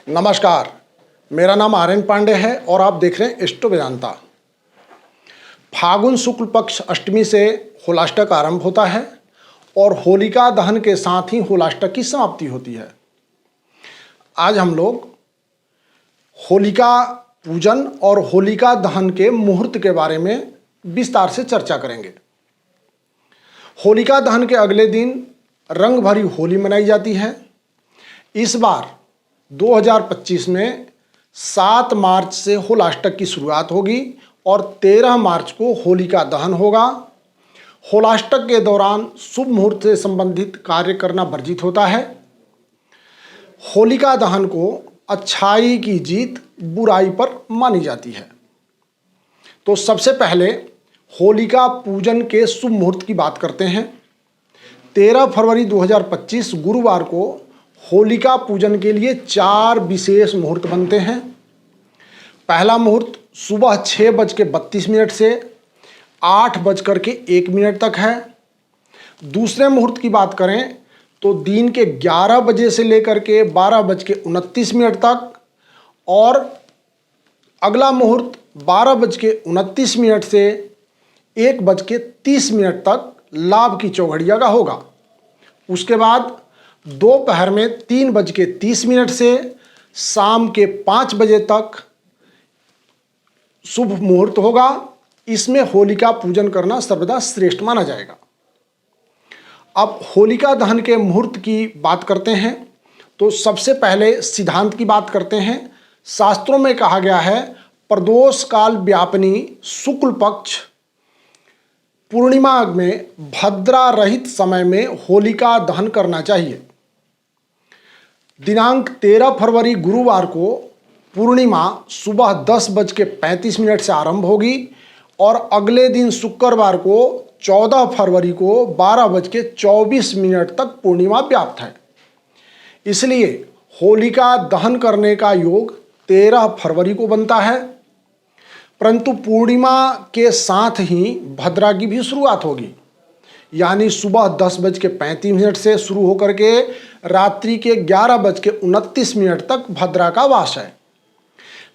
नमस्कार, मेरा नाम आर्यन पांडे है और आप देख रहे हैं एस्ट्रो वेदांता। फागुन शुक्ल पक्ष अष्टमी से होलाष्टक आरंभ होता है और होलिका दहन के साथ ही होलाष्टक की समाप्ति होती है। आज हम लोग होलिका पूजन और होलिका दहन के मुहूर्त के बारे में विस्तार से चर्चा करेंगे। होलिका दहन के अगले दिन रंग भरी होली मनाई जाती है। इस बार 2025 में 7 मार्च से होलाष्टक की शुरुआत होगी और 13 मार्च को होलिका दहन होगा। होलाष्टक के दौरान शुभ मुहूर्त से संबंधित कार्य करना वर्जित होता है। होलिका दहन को अच्छाई की जीत बुराई पर मानी जाती है। तो सबसे पहले होलिका पूजन के शुभ मुहूर्त की बात करते हैं। 13 फरवरी 2025 गुरुवार को होलिका पूजन के लिए 4 विशेष मुहूर्त बनते हैं। पहला मुहूर्त सुबह 6:32 से 8:01 तक है। दूसरे मुहूर्त की बात करें तो दिन के 11 बजे से लेकर के 12:29 तक और अगला मुहूर्त 12:29 से 1:30 तक लाभ की चौघड़िया का होगा। उसके बाद दोपहर में 3:30 से शाम के 5 बजे तक शुभ मुहूर्त होगा। इसमें होलिका पूजन करना सर्वदा श्रेष्ठ माना जाएगा। अब होलिका दहन के मुहूर्त की बात करते हैं तो सबसे पहले सिद्धांत की बात करते हैं। शास्त्रों में कहा गया है प्रदोष काल व्यापिनी शुक्ल पक्ष पूर्णिमा में भद्रा रहित समय में होलिका दहन करना चाहिए। दिनांक 13 फरवरी गुरुवार को पूर्णिमा सुबह 10:35 से आरंभ होगी और अगले दिन शुक्रवार को 14 फरवरी को 12:24 तक पूर्णिमा व्याप्त है। इसलिए होलिका दहन करने का योग 13 फरवरी को बनता है। परंतु पूर्णिमा के साथ ही भद्रा की भी शुरुआत होगी, यानी सुबह 10:35 से शुरू होकर के रात्रि के 11:29 तक भद्रा का वास है।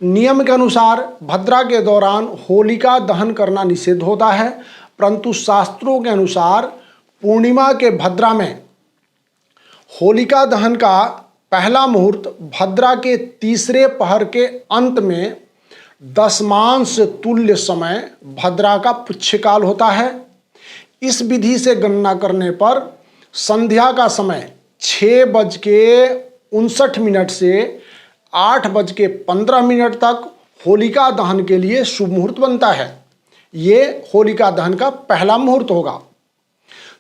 नियम के अनुसार भद्रा के दौरान होलिका दहन करना निषिद्ध होता है, परंतु शास्त्रों के अनुसार पूर्णिमा के भद्रा में होलिका दहन का पहला मुहूर्त भद्रा के तीसरे पहर के अंत में दशमांश तुल्य समय भद्रा का पुच्छकाल होता है। इस विधि से गणना करने पर संध्या का समय 6:59 से 8:15 तक होलिका दहन के लिए शुभ मुहूर्त बनता है। ये होलिका दहन का पहला मुहूर्त होगा।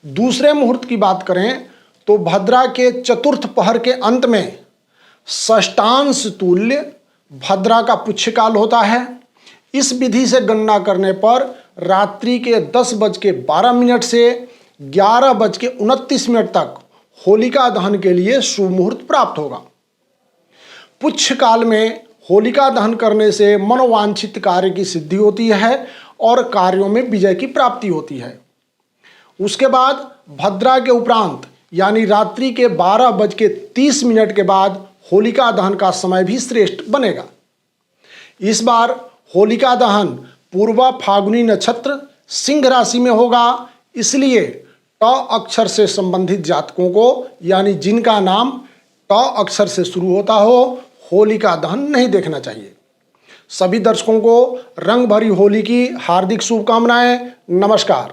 दूसरे मुहूर्त की बात करें तो भद्रा के चतुर्थ पहर के अंत में षष्ठांश तुल्य भद्रा का पुच्छकाल होता है। इस विधि से गणना करने पर रात्रि के 10:12 से 11:29 तक होलिका दहन के लिए शुभ मुहूर्त प्राप्त होगा। पुच्छ काल में होलिका दहन करने से मनोवांछित कार्य की सिद्धि होती है और कार्यों में विजय की प्राप्ति होती है। उसके बाद भद्रा के उपरांत यानी रात्रि के 12:30 के बाद होलिका दहन का समय भी श्रेष्ठ बनेगा। इस बार होलिका दहन पूर्वा फागुनी नक्षत्र सिंह राशि में होगा। इसलिए ट अक्षर से संबंधित जातकों को यानी जिनका नाम ट अक्षर से शुरू होता हो होलिका दहन नहीं देखना चाहिए। सभी दर्शकों को रंग भरी होली की हार्दिक शुभकामनाएं। नमस्कार।